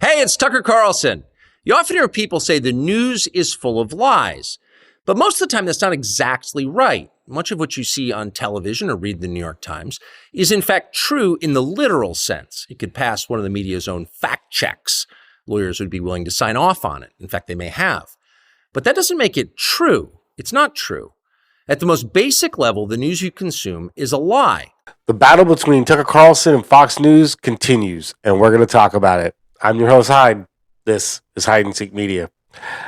Hey, it's Tucker Carlson. You often hear people say the news is full of lies, but most of the time that's not exactly right. Much of what you see on television or read the New York Times is in fact true in the literal sense. It could pass one of the media's own fact checks. Lawyers would be willing to sign off on it. In fact, they may have. But that doesn't make it true. It's not true. At the most basic level, the news you consume is a lie. The battle between Tucker Carlson and Fox News continues, and we're going to talk about it. I'm your host, Hyde. This is Hide and Seek Media.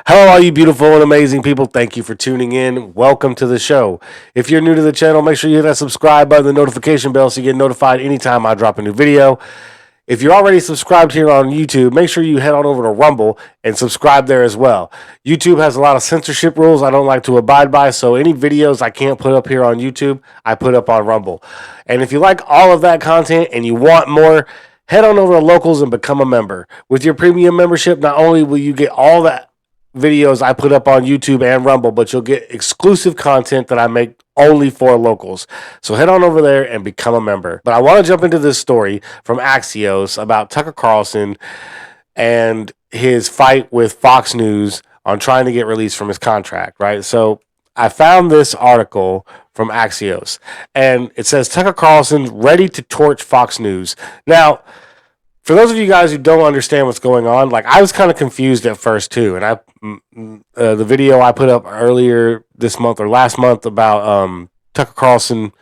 Hello, all you beautiful and amazing people. Thank you for tuning in. Welcome to the show. If you're new to the channel, make sure you hit that subscribe button, the notification bell, so you get notified anytime I drop a new video. If you're already subscribed here on YouTube, make sure you head on over to Rumble and subscribe there as well. YouTube has a lot of censorship rules I don't like to abide by, so any videos I can't put up here on YouTube, I put up on Rumble. And if you like all of that content and you want more, head on over to Locals and become a member. With your premium membership, not only will you get all the videos I put up on YouTube and Rumble, but you'll get exclusive content that I make only for Locals. So head on over there and become a member. But I want to jump into this story from Axios about Tucker Carlson and his fight with Fox News on trying to get released from his contract, right? So I found this article from Axios, and it says Tucker Carlson ready to torch Fox News. Now, for those of you guys who don't understand what's going on, like I was kind of confused at first too, and the video I put up earlier this month or last month about Tucker Carlson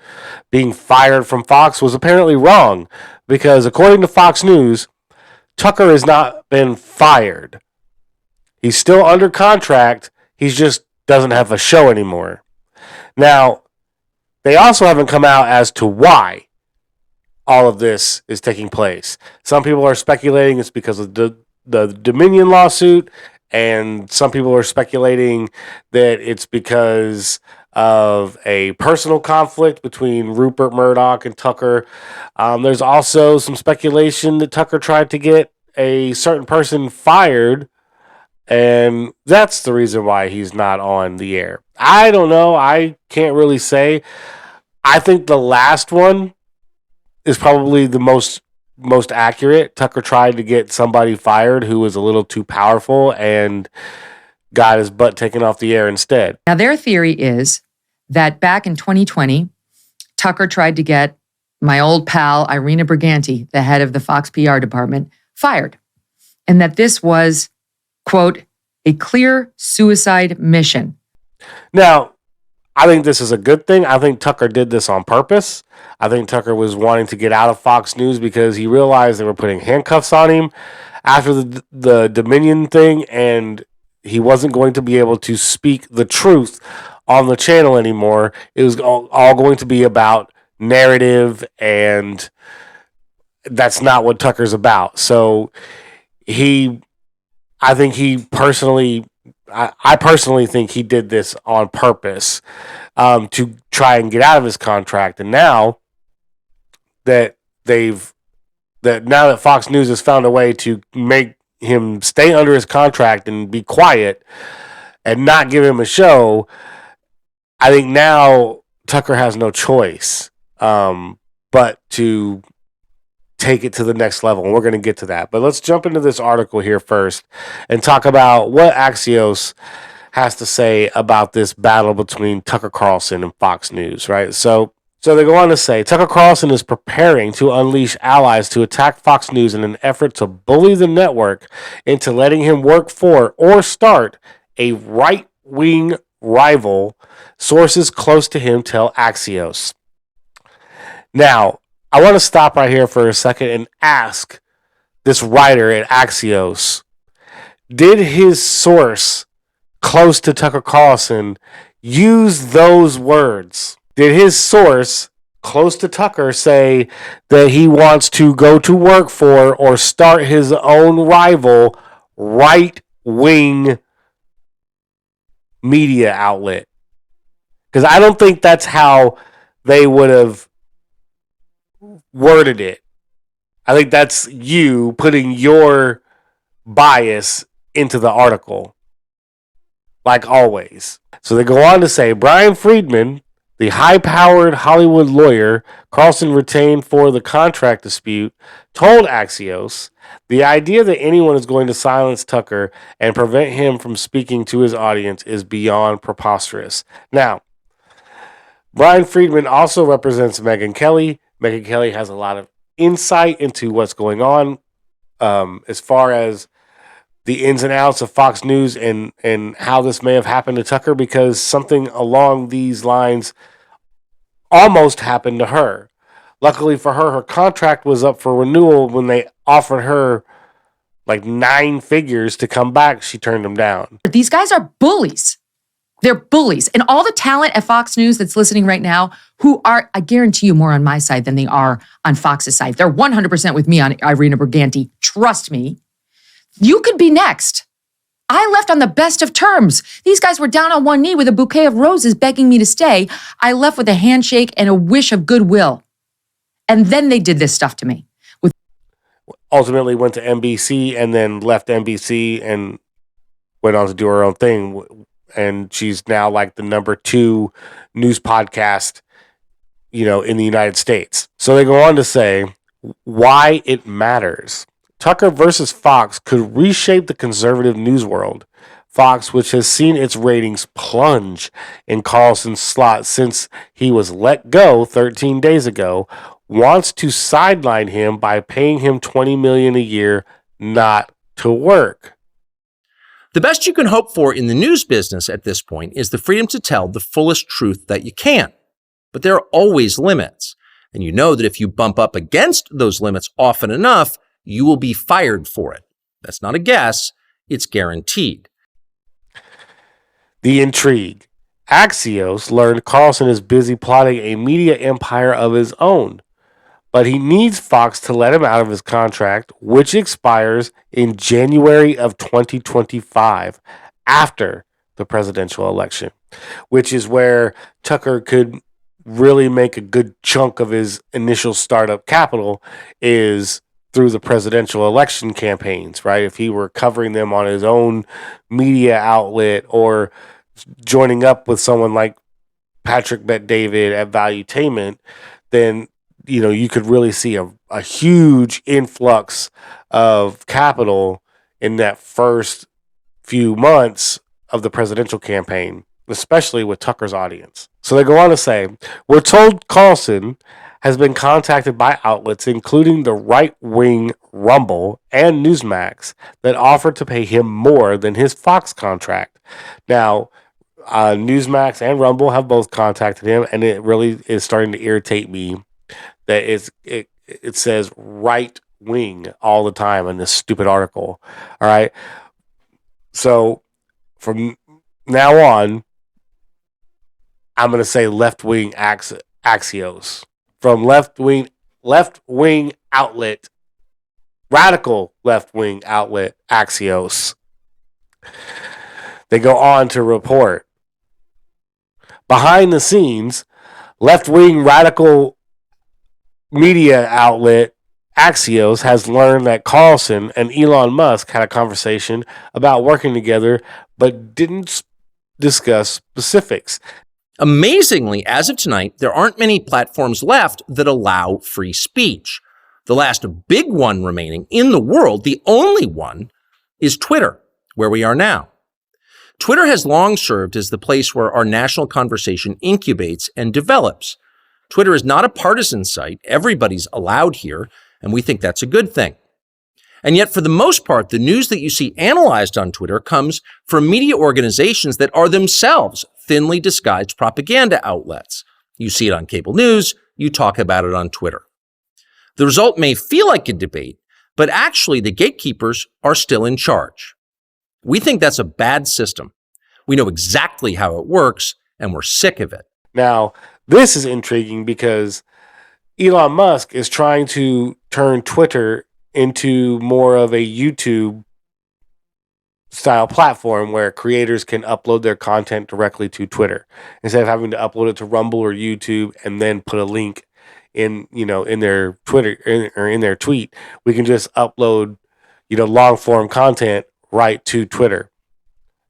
being fired from Fox was apparently wrong, because according to Fox News, Tucker has not been fired. He's still under contract. He just doesn't have a show anymore. Now, they also haven't come out as to why all of this is taking place. Some people are speculating it's because of the Dominion lawsuit, and some people are speculating that it's because of a personal conflict between Rupert Murdoch and Tucker. There's also some speculation that Tucker tried to get a certain person fired, and that's the reason why he's not on the air. I don't know. I can't really say. I think the last one is probably the most accurate. Tucker tried to get somebody fired who was a little too powerful and got his butt taken off the air instead. Now, their theory is that back in 2020, Tucker tried to get my old pal, Irina Briganti, the head of the Fox PR department, fired. And that this was, quote, a clear suicide mission. Now, I think this is a good thing. I think Tucker did this on purpose. I think Tucker was wanting to get out of Fox News because he realized they were putting handcuffs on him after the Dominion thing, and he wasn't going to be able to speak the truth on the channel anymore. It was all going to be about narrative, and that's not what Tucker's about. So I personally think he did this on purpose to try and get out of his contract. And now that Fox News has found a way to make him stay under his contract and be quiet and not give him a show, I think now Tucker has no choice but to take it to the next level, and we're going to get to that. But let's jump into this article here first and talk about what Axios has to say about this battle between Tucker Carlson and Fox News, right? So they go on to say, Tucker Carlson is preparing to unleash allies to attack Fox News in an effort to bully the network into letting him work for or start a right-wing rival, sources close to him tell Axios. Now, I want to stop right here for a second and ask this writer at Axios, did his source close to Tucker Carlson use those words? Did his source close to Tucker say that he wants to go to work for or start his own rival right-wing media outlet? Because I don't think that's how they would have worded it. I think that's you putting your bias into the article, like always. So they go on to say, Brian Friedman, The high-powered Hollywood lawyer Carlson retained for the contract dispute told Axios the idea that anyone is going to silence Tucker and prevent him from speaking to his audience is beyond preposterous. Now, Brian Friedman also represents Megyn Kelly. Megyn Kelly has a lot of insight into what's going on as far as the ins and outs of Fox News and how this may have happened to Tucker, because something along these lines almost happened to her. Luckily for her, her contract was up for renewal. When they offered her like 9 figures to come back, she turned them down. These guys are bullies. They're bullies. And all the talent at Fox News that's listening right now, who are, I guarantee you, more on my side than they are on Fox's side. They're 100% with me on Irina Briganti. Trust me. You could be next. I left on the best of terms. These guys were down on one knee with a bouquet of roses begging me to stay. I left with a handshake and a wish of goodwill. And then they did this stuff to me. Ultimately went to NBC and then left NBC and went on to do her own thing. And she's now like the number 2 news podcast, in the United States. So they go on to say why it matters. Tucker versus Fox could reshape the conservative news world. Fox, which has seen its ratings plunge in Carlson's slot since he was let go 13 days ago, wants to sideline him by paying him $20 million a year not to work. The best you can hope for in the news business at this point is the freedom to tell the fullest truth that you can. But there are always limits. And you know that if you bump up against those limits often enough, you will be fired for it. That's not a guess, it's guaranteed. The intrigue. Axios learned Carlson is busy plotting a media empire of his own, but he needs Fox to let him out of his contract, which expires in January of 2025, after the presidential election, which is where Tucker could really make a good chunk of his initial startup capital, is through the presidential election campaigns, right? If he were covering them on his own media outlet or joining up with someone like Patrick Bet-David at Valuetainment, then you could really see a huge influx of capital in that first few months of the presidential campaign, especially with Tucker's audience. So they go on to say, we're told Carlson has been contacted by outlets, including the right-wing Rumble and Newsmax, that offered to pay him more than his Fox contract. Now, Newsmax and Rumble have both contacted him, and it really is starting to irritate me that it says right wing all the time in this stupid article. All right. So from now on, I'm going to say left wing Axios. From left wing outlet, radical left wing outlet Axios. They go on to report, behind the scenes, left wing radical media outlet Axios has learned that Carlson and Elon Musk had a conversation about working together, but didn't discuss specifics. Amazingly, as of tonight, there aren't many platforms left that allow free speech. The last big one remaining in the world, the only one, is Twitter, where we are now. Twitter has long served as the place where our national conversation incubates and develops. Twitter is not a partisan site. Everybody's allowed here, and we think that's a good thing. And yet, for the most part, the news that you see analyzed on Twitter comes from media organizations that are themselves thinly disguised propaganda outlets. You see it on cable news, you talk about it on Twitter. The result may feel like a debate, but actually the gatekeepers are still in charge. We think that's a bad system. We know exactly how it works, and we're sick of it. Now, this is intriguing because Elon Musk is trying to turn Twitter into more of a YouTube style platform where creators can upload their content directly to Twitter instead of having to upload it to Rumble or YouTube and then put a link in their Twitter or in their tweet. We can just upload long form content right to Twitter.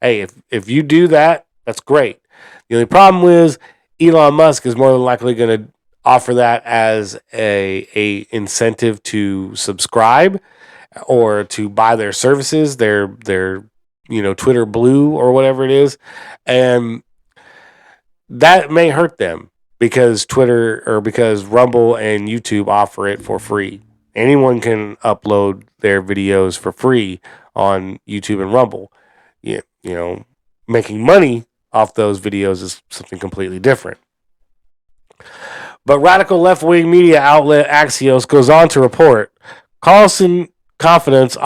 Hey, if you do that, that's great. The only problem is Elon Musk is more than likely going to offer that as a incentive to subscribe or to buy their services, their Twitter Blue or whatever it is, and that may hurt them because Twitter or because Rumble and YouTube offer it for free. Anyone can upload their videos for free on YouTube and Rumble. Making money off those videos is something completely different. But radical left-wing media outlet Axios goes on to report Carlson confidants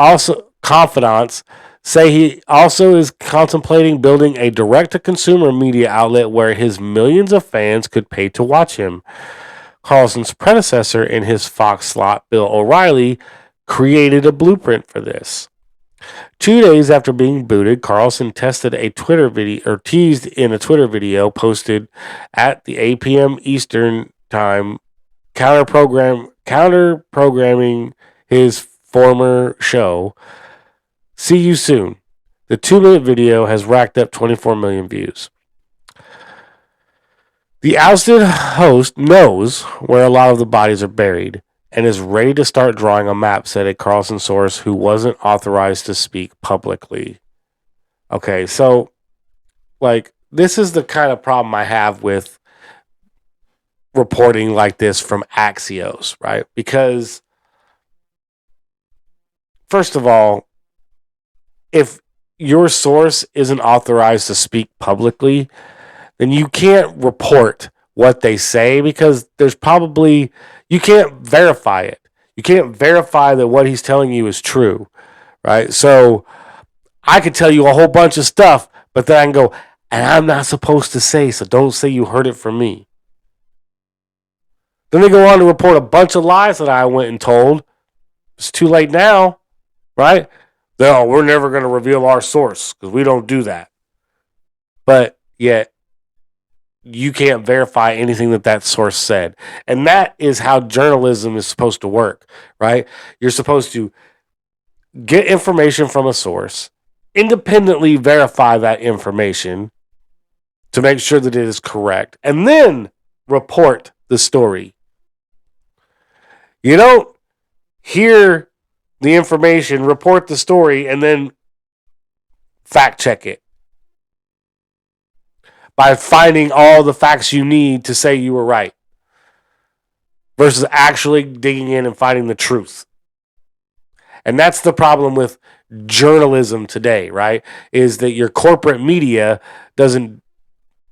say he also is contemplating building a direct-to-consumer media outlet where his millions of fans could pay to watch him. Carlson's predecessor in his Fox slot, Bill O'Reilly, created a blueprint for this. 2 days after being booted, Carlson teased in a Twitter video posted at the 8 p.m. Eastern Time, counter-programming his former show. See you soon. The 2-minute video has racked up 24 million views. The ousted host knows where a lot of the bodies are buried and is ready to start drawing a map, said a Carlson source who wasn't authorized to speak publicly. Okay, so, this is the kind of problem I have with reporting like this from Axios, right? Because, first of all, if your source isn't authorized to speak publicly, then you can't report what they say because you can't verify it. You can't verify that what he's telling you is true, right? So I could tell you a whole bunch of stuff, but then I can go, and I'm not supposed to say, so don't say you heard it from me. Then they go on to report a bunch of lies that I went and told. It's too late now, right? No, we're never going to reveal our source because we don't do that. But yet, you can't verify anything that source said. And that is how journalism is supposed to work, right? You're supposed to get information from a source, independently verify that information to make sure that it is correct, and then report the story. You don't hear the information, report the story, and then fact check it by finding all the facts you need to say you were right versus actually digging in and finding the truth. And that's the problem with journalism today, right? Is that your corporate media doesn't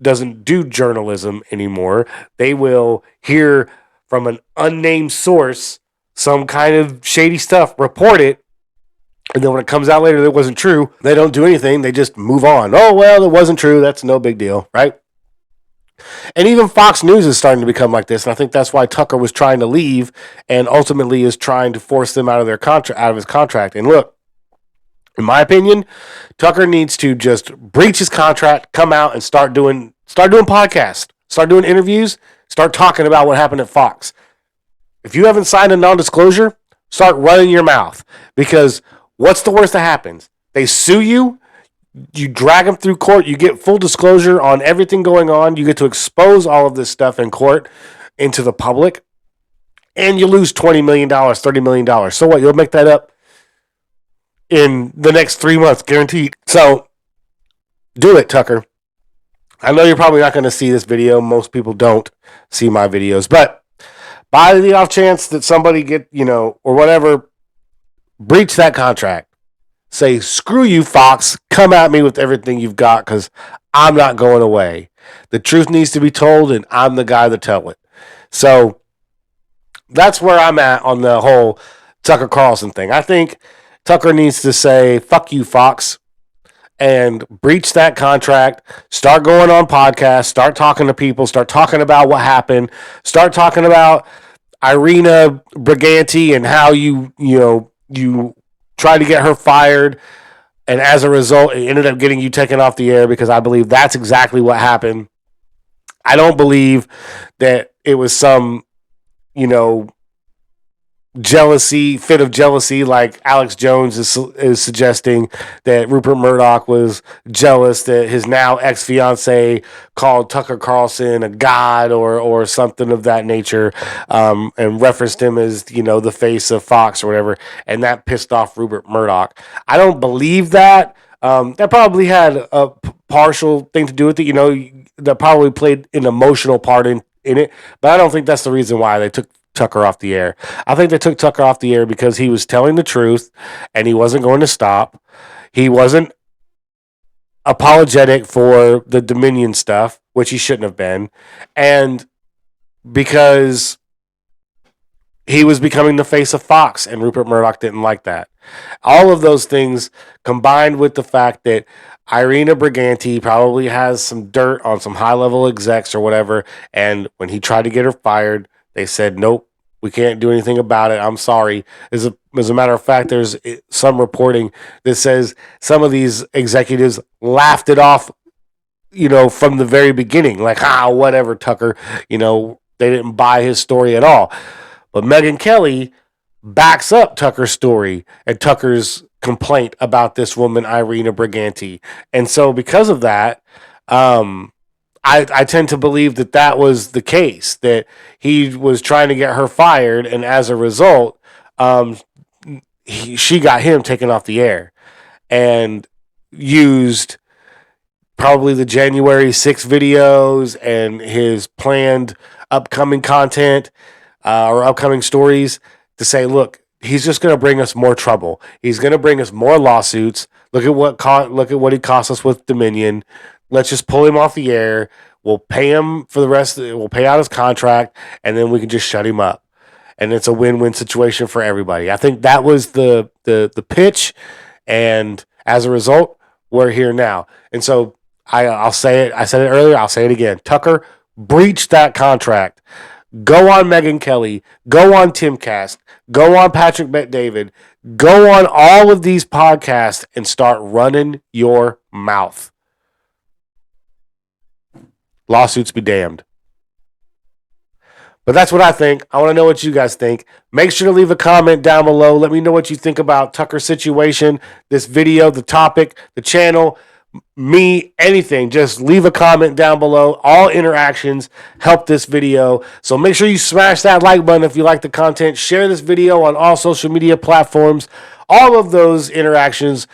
do journalism anymore. They will hear from an unnamed source some kind of shady stuff, report it, and then when it comes out later that it wasn't true, they don't do anything. They just move on. Oh, well, it wasn't true. That's no big deal, right? And even Fox News is starting to become like this, and I think that's why Tucker was trying to leave and ultimately is trying to force them out of his contract. And look, in my opinion, Tucker needs to just breach his contract, come out and start doing podcasts, start doing interviews, start talking about what happened at Fox. If you haven't signed a non-disclosure, start running your mouth, because what's the worst that happens? They sue you, you drag them through court, you get full disclosure on everything going on, you get to expose all of this stuff in court into the public, and you lose $20 million, $30 million. So what? You'll make that up in the next 3 months, guaranteed. So do it, Tucker. I know you're probably not going to see this video. Most people don't see my videos, but by the off chance that somebody or whatever, breach that contract. Say, screw you, Fox. Come at me with everything you've got because I'm not going away. The truth needs to be told, and I'm the guy to tell it. So that's where I'm at on the whole Tucker Carlson thing. I think Tucker needs to say, fuck you, Fox, and breach that contract, start going on podcasts, start talking to people, start talking about what happened, start talking about Irina Briganti and how you tried to get her fired, and as a result, it ended up getting you taken off the air, because I believe that's exactly what happened. I don't believe that it was some, fit of jealousy, like Alex Jones is suggesting that Rupert Murdoch was jealous that his now ex-fiance called Tucker Carlson a god or something of that nature, and referenced him as, the face of Fox or whatever, and that pissed off Rupert Murdoch. I don't believe that. That probably had a partial thing to do with it. That probably played an emotional part in it, but I don't think that's the reason why they took Tucker off the air. I think they took Tucker off the air because he was telling the truth and he wasn't going to stop. He wasn't apologetic for the Dominion stuff, which he shouldn't have been. And because he was becoming the face of Fox and Rupert Murdoch didn't like that. All of those things combined with the fact that Irina Briganti probably has some dirt on some high-level execs or whatever, and when he tried to get her fired, they said, nope, we can't do anything about it. I'm sorry. As a matter of fact, there's some reporting that says some of these executives laughed it off, from the very beginning. Like, whatever, Tucker. They didn't buy his story at all. But Megyn Kelly backs up Tucker's story and Tucker's complaint about this woman, Irina Briganti. And so because of that, I tend to believe that was the case, that he was trying to get her fired, and as a result, she got him taken off the air and used probably the January 6 videos and his planned upcoming content or upcoming stories to say, look, he's just going to bring us more trouble. He's going to bring us more lawsuits. Look at what he cost us with Dominion. Let's just pull him off the air. We'll pay him for the rest. We'll pay out his contract, and then we can just shut him up. And it's a win-win situation for everybody. I think that was the pitch, and as a result, we're here now. And so I'll say it. I said it earlier. I'll say it again. Tucker breached that contract. Go on Megyn Kelly. Go on Timcast. Go on Patrick Bet-David. Go on all of these podcasts and start running your mouth. Lawsuits be damned. But that's what I think. I want to know what you guys think. Make sure to leave a comment down below. Let me know what you think about Tucker's situation, this video, the topic, the channel, me, anything. Just leave a comment down below. All interactions help this video. So make sure you smash that like button if you like the content. Share this video on all social media platforms. All of those interactions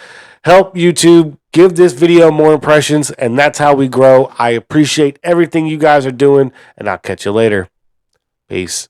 help YouTube give this video more impressions, and that's how we grow. I appreciate everything you guys are doing, and I'll catch you later. Peace.